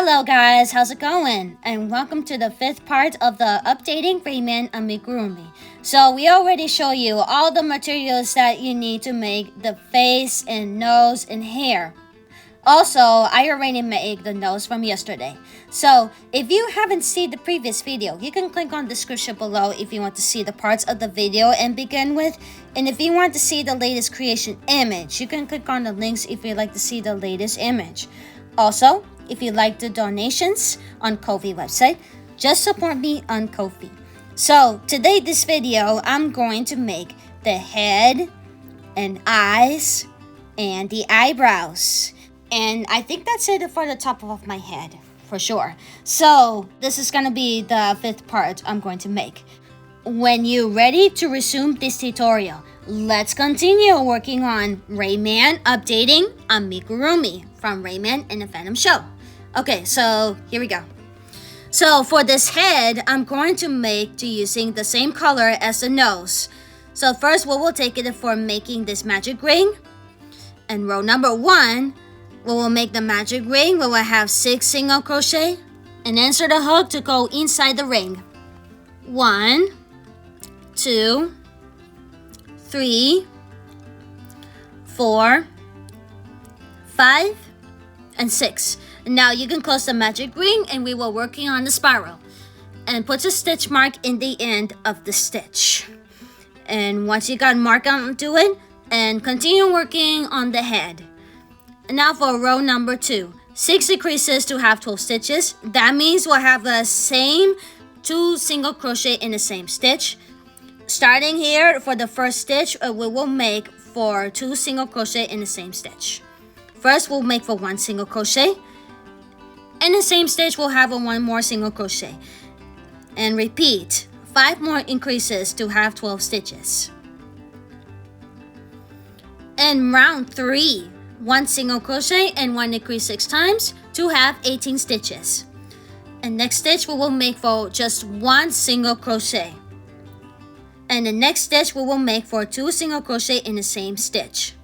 Hello guys, how's it going? And welcome to the 5th part of the Updating Rayman Amigurumi. So we already show you all the materials that you need to make the face and nose and hair. Also, I already made the nose from yesterday. So if you haven't seen the previous video, you can click on the description below if you want to see the parts of the video and begin with. And if you want to see the latest creation image, you can click on the links if you'd like to see the latest image. Also, if you like the donations on Ko-fi website, just support me on Ko-fi. So today this video, I'm going to make the head and eyes and the eyebrows. And I think that's it for the top of my head, for sure. So this is gonna be the 5th part I'm going to make. When you're ready to resume this tutorial, let's continue working on Rayman updating Amigurumi from Rayman and the Phantom Show. Okay, so here we go. So for this head, I'm going to make using the same color as the nose. So first we will take it for making this magic ring. And row number 1, we will make the magic ring. We will have 6 single crochet and insert a hook to go inside the ring. 1, 2, 3, 4, 5, and 6. Now you can close the magic ring and we will working on the spiral. And put a stitch mark in the end of the stitch. And once you got mark onto it, and continue working on the head. And now for row number 2, 6 decreases to have 12 stitches. That means we'll have the same 2 single crochet in the same stitch. Starting here for the first stitch, we will make for 2 single crochet in the same stitch. First, we'll make for 1 single crochet. In the same stitch, we'll have 1 more single crochet. And repeat, 5 more increases to have 12 stitches. And round 3, 1 single crochet and 1 decrease 6 times to have 18 stitches. And next stitch, we will make for just 1 single crochet. And the next stitch, we will make for 2 single crochet in the same stitch.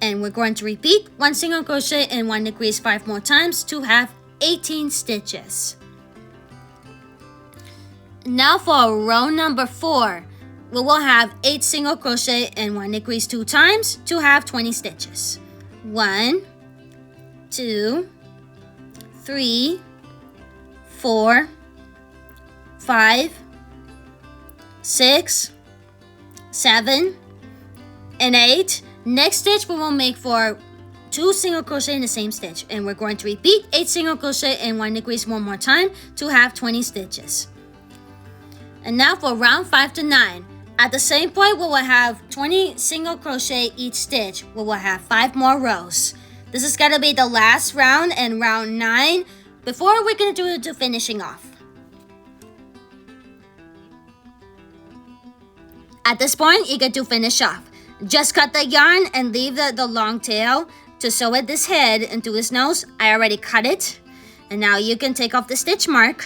And we're going to repeat 1 single crochet and 1 decrease 5 more times to have 18 stitches. Now for row number 4, we will have 8 single crochet and 1 decrease 2 times to have 20 stitches. 1, 2, 3, 4, 5, 6, 7, and 8. Next stitch we will make for 2 single crochet in the same stitch, and we're going to repeat 8 single crochet and 1 decrease 1 more time to have 20 stitches. And now for round 5 to 9, at the same point we will have 20 single crochet each stitch. We will have 5 more rows. This is gonna be the last round and round 9 before we're gonna do the finishing off. At this point, you get to finish off. Just cut the yarn and leave the long tail to sew it this head into his nose. I already cut it. And now you can take off the stitch mark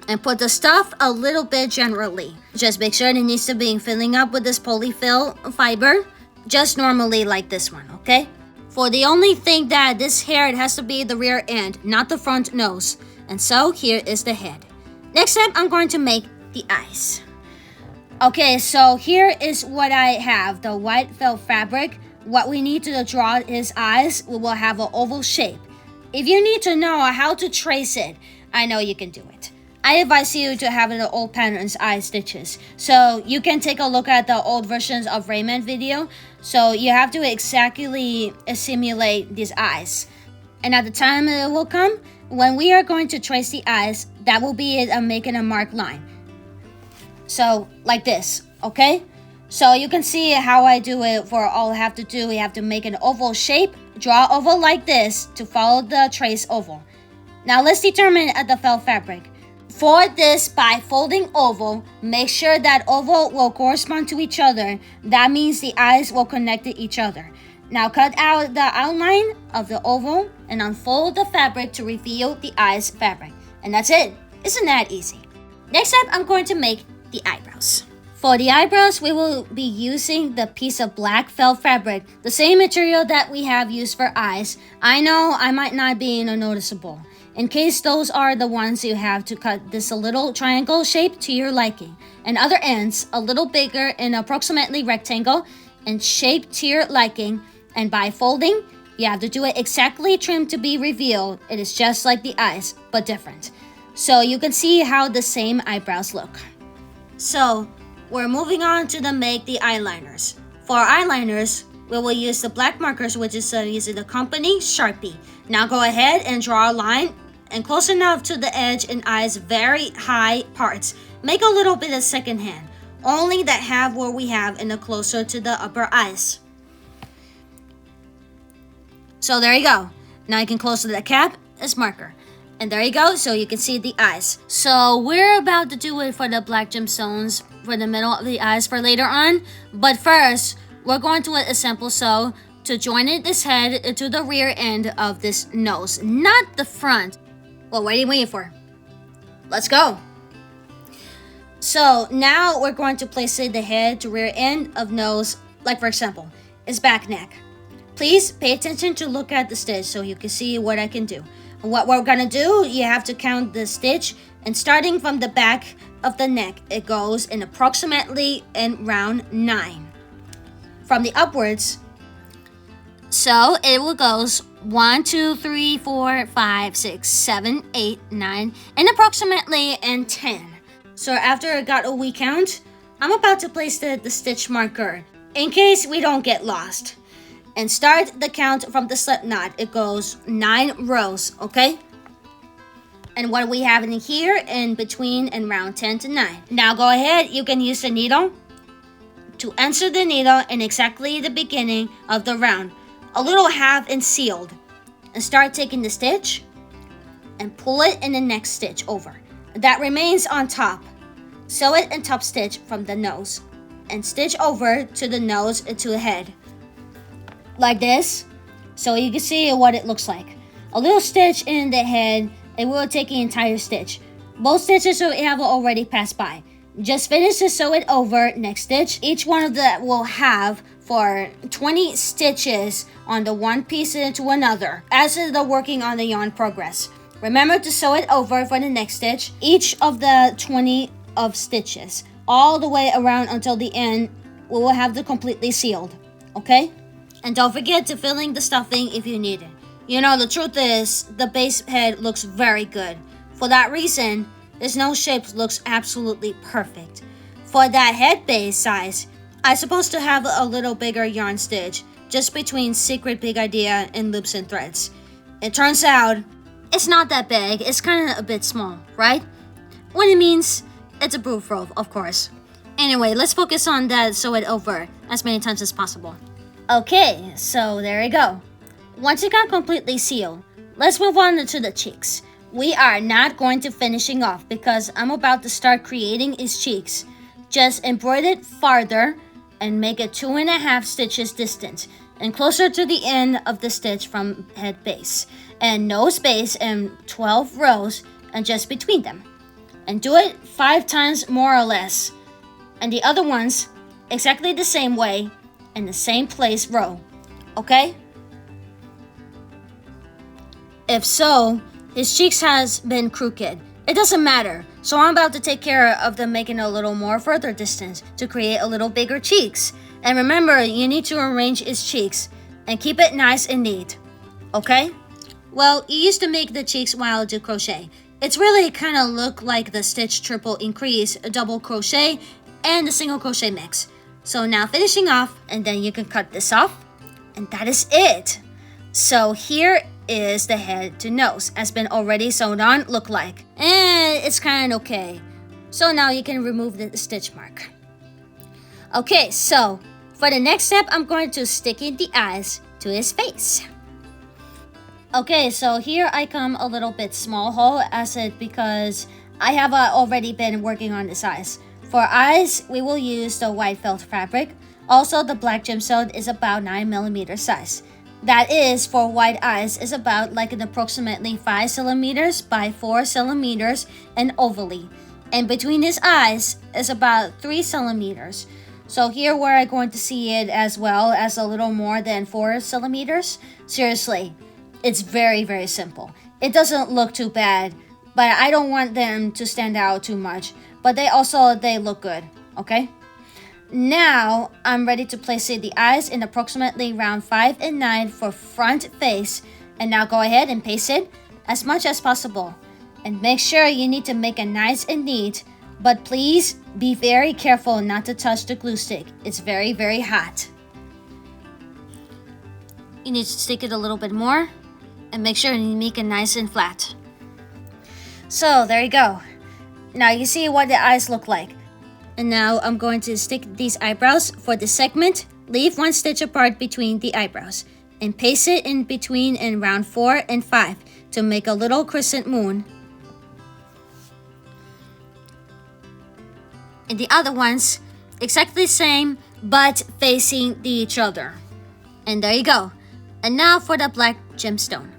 and put the stuff a little bit generally. Just make sure it needs to be filling up with this polyfill fiber, just normally like this one, okay? For the only thing that this hair, it has to be the rear end, not the front nose. And so here is the head. Next step, I'm going to make the eyes. Okay, so here is what I have, the white felt fabric. What we need to draw his eyes, we will have an oval shape. If you need to know how to trace it, I know you can do it. I advise you to have the old patterns eye stitches. So you can take a look at the old versions of Rayman video. So you have to exactly simulate these eyes. And at the time it will come, when we are going to trace the eyes, that will be it, making a marked line. So like this, okay? So you can see how I do it. For all I have to do, we have to make an oval shape, draw oval like this to follow the trace oval. Now let's determine the felt fabric. For this, by folding oval, make sure that oval will correspond to each other. That means the eyes will connect to each other. Now cut out the outline of the oval and unfold the fabric to reveal the eyes fabric. And that's it. Isn't that easy? Next up, I'm going to make the eyebrows. For the eyebrows, we will be using the piece of black felt fabric, the same material that we have used for eyes. I know I might not be noticeable. in case those are the ones you have to cut this a little triangle shape to your liking, and other ends a little bigger and approximately rectangle and shape to your liking. And by folding, you have to do it exactly trimmed to be revealed. It is just like the eyes, but different. So you can see how the same eyebrows look. So we're moving on to make the eyeliners. For eyeliners, we will use the black markers, which is using the company Sharpie. Now go ahead and draw a line and close enough to the edge and eyes very high parts. Make a little bit of second hand, only that half where we have and the closer to the upper eyes. So there you go. Now you can close to the cap as marker. And there you go, so you can see the eyes. So we're about to do it for the black gemstones for the middle of the eyes for later on. But first, we're going to a simple sew to join this head to the rear end of this nose, not the front. Well, what are you waiting for? Let's go. So now we're going to place the head to rear end of nose, like for example, is back neck. Please pay attention to look at the stitch so you can see what I can do. What we're gonna do, you have to count the stitch, and starting from the back of the neck, it goes in approximately in round 9. From the upwards, so it will goes 1, 2, 3, 4, 5, 6, 7, 8, 9, and approximately in 10. So after I got a wee count, I'm about to place the stitch marker in case we don't get lost. And start the count from the slip knot. It goes 9 rows, okay? And what we have in here in between and round 10 to 9. Now go ahead, you can use the needle to insert the needle in exactly the beginning of the round, a little half and sealed. And start taking the stitch and pull it in the next stitch over. That remains on top. Sew it and top stitch from the nose and stitch over to the nose to the head. Like this, so you can see what it looks like. A little stitch in the head, it will take the entire stitch. Both stitches we have already passed by. Just finish to sew it over next stitch. Each one of that will have for 20 stitches on the one piece into another as they're working on the yarn progress. Remember to sew it over for the next stitch, each of the 20 of stitches, all the way around until the end. We will have it completely sealed, okay? And don't forget to fill in the stuffing if you need it. You know, the truth is, the base head looks very good. For that reason, this nose shape looks absolutely perfect. For that head base size, I'm supposed to have a little bigger yarn stitch, just between Secret Big Idea and Loops and Threads. It turns out, it's not that big, it's kind of a bit small, right? What it means, it's a proof roll, of course. Anyway, let's focus on that, sew it over as many times as possible. Okay, so there you go. Once it got completely sealed, let's move on to the cheeks. We are not going to finishing off because I'm about to start creating his cheeks. Just embroider it farther and make it 2.5 stitches distance and closer to the end of the stitch from head base. And nose base and 12 rows and just between them. And do it 5 times more or less. And the other ones, exactly the same way, in the same place row, okay? If so, his cheeks has been crooked. It doesn't matter, so I'm about to take care of them making a little more further distance to create a little bigger cheeks. And remember, you need to arrange his cheeks and keep it nice and neat, okay? Well, you used to make the cheeks while do crochet. It's really kind of look like the stitch triple increase, a double crochet, and the single crochet mix. So now finishing off, and then you can cut this off, and that is it. So here is the head to nose, has been already sewn on, look like. And it's kind of okay. So now you can remove the stitch mark. Okay, so for the next step, I'm going to stick in the eyes to his face. Okay, so here I come a little bit small hole as it because I have already been working on this eyes. For eyes, we will use the white felt fabric. Also, the black gemstone is about 9mm size. That is, for white eyes, is about like an approximately 5 centimeters by 4 centimeters and ovally. And between his eyes is about 3 centimeters. So here where I'm going to see it as well as a little more than 4 centimeters. Seriously, it's very, very simple. it doesn't look too bad, but I don't want them to stand out too much. But they look good, okay? Now, I'm ready to place the eyes in approximately round 5 and 9 for front face. And now go ahead and paste it as much as possible. And make sure you need to make it nice and neat. But please be very careful not to touch the glue stick. It's very, very hot. You need to stick it a little bit more. And make sure you make it nice and flat. So, there you go. Now you see what the eyes look like. And now I'm going to stick these eyebrows for the segment. Leave 1 stitch apart between the eyebrows. And paste it in between in round 4 and 5 to make a little crescent moon. And the other ones, exactly the same, but facing each other. And there you go. And now for the black gemstone.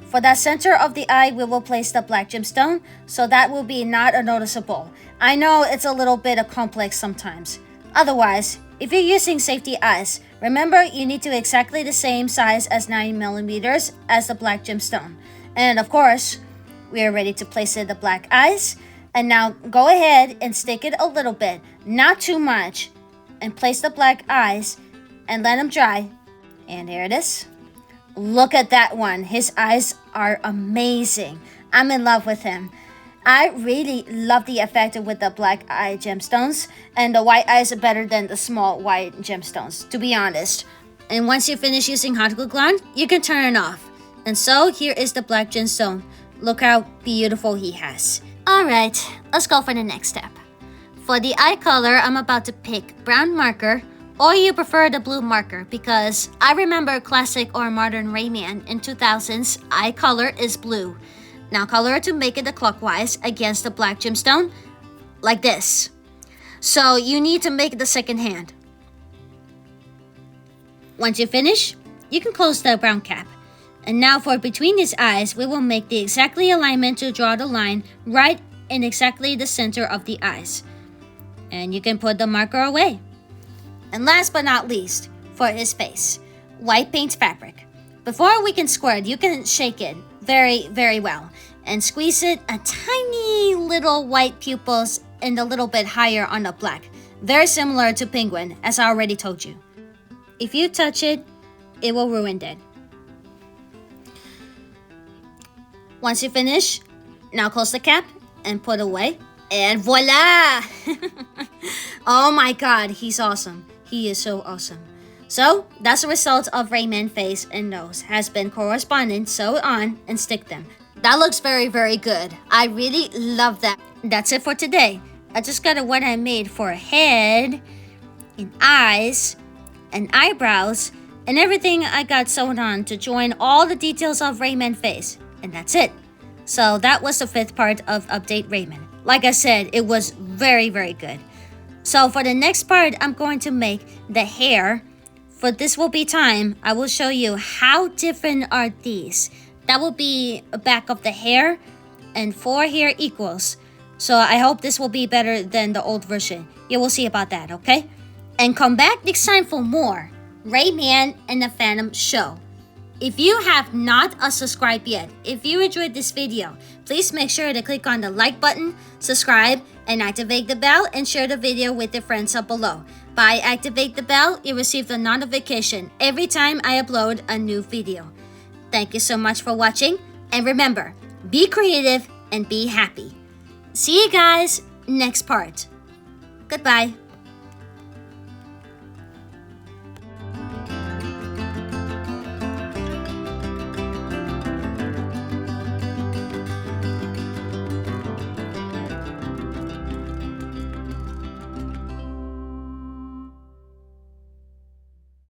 For the center of the eye, we will place the black gemstone, so that will be not noticeable. I know it's a little bit complex sometimes. Otherwise, if you're using safety eyes, remember you need to exactly the same size as 9mm as the black gemstone. And of course, we are ready to place the black eyes. And now go ahead and stick it a little bit, not too much. And place the black eyes and let them dry. And here it is. Look at that one. His eyes are amazing. I'm in love with him. I really love the effect with the black eye gemstones, and the white eyes are better than the small white gemstones, to be honest. And once you finish using hot glue gun, you can turn it off. And so here is the black gemstone. Look how beautiful he has. Alright, let's go for the next step. For the eye color, I'm about to pick brown marker, or you prefer the blue marker, because I remember classic or modern Rayman in 2000s, eye color is blue. Now color it to make it the clockwise against the black gemstone, like this. So you need to make the second hand. Once you finish, you can close the brown cap. And now for between his eyes, we will make the exactly alignment to draw the line right in exactly the center of the eyes. And you can put the marker away. And last but not least, for his face, white paint fabric. Before we can square it, you can shake it very, very well and squeeze it a tiny little white pupils and a little bit higher on the black. Very similar to penguin, as I already told you. If you touch it, it will ruin it. Once you finish, now close the cap and put away. And voila! Oh my god, he's awesome. He is so awesome. So, that's the result of Rayman face and nose. Has been correspondent, sew on, and stick them. That looks very, very good. I really love that. That's it for today. I just got what I made for a head, and eyes, and eyebrows, and everything I got sewn on to join all the details of Rayman face. And that's it. So that was the 5th part of Update Rayman. Like I said, it was very, very good. So for the next part, I'm going to make the hair. For this will be time, I will show you how different are these. That will be a back of the hair and 4 hair equals. So I hope this will be better than the old version. You will see about that, okay? And come back next time for more Rayman and the Phantom Show. If you have not subscribed yet, if you enjoyed this video, please make sure to click on the like button, subscribe, and activate the bell and share the video with your friends up below. By activate the bell, you receive the notification every time I upload a new video. Thank you so much for watching, and remember, be creative and be happy. See you guys next part. Goodbye.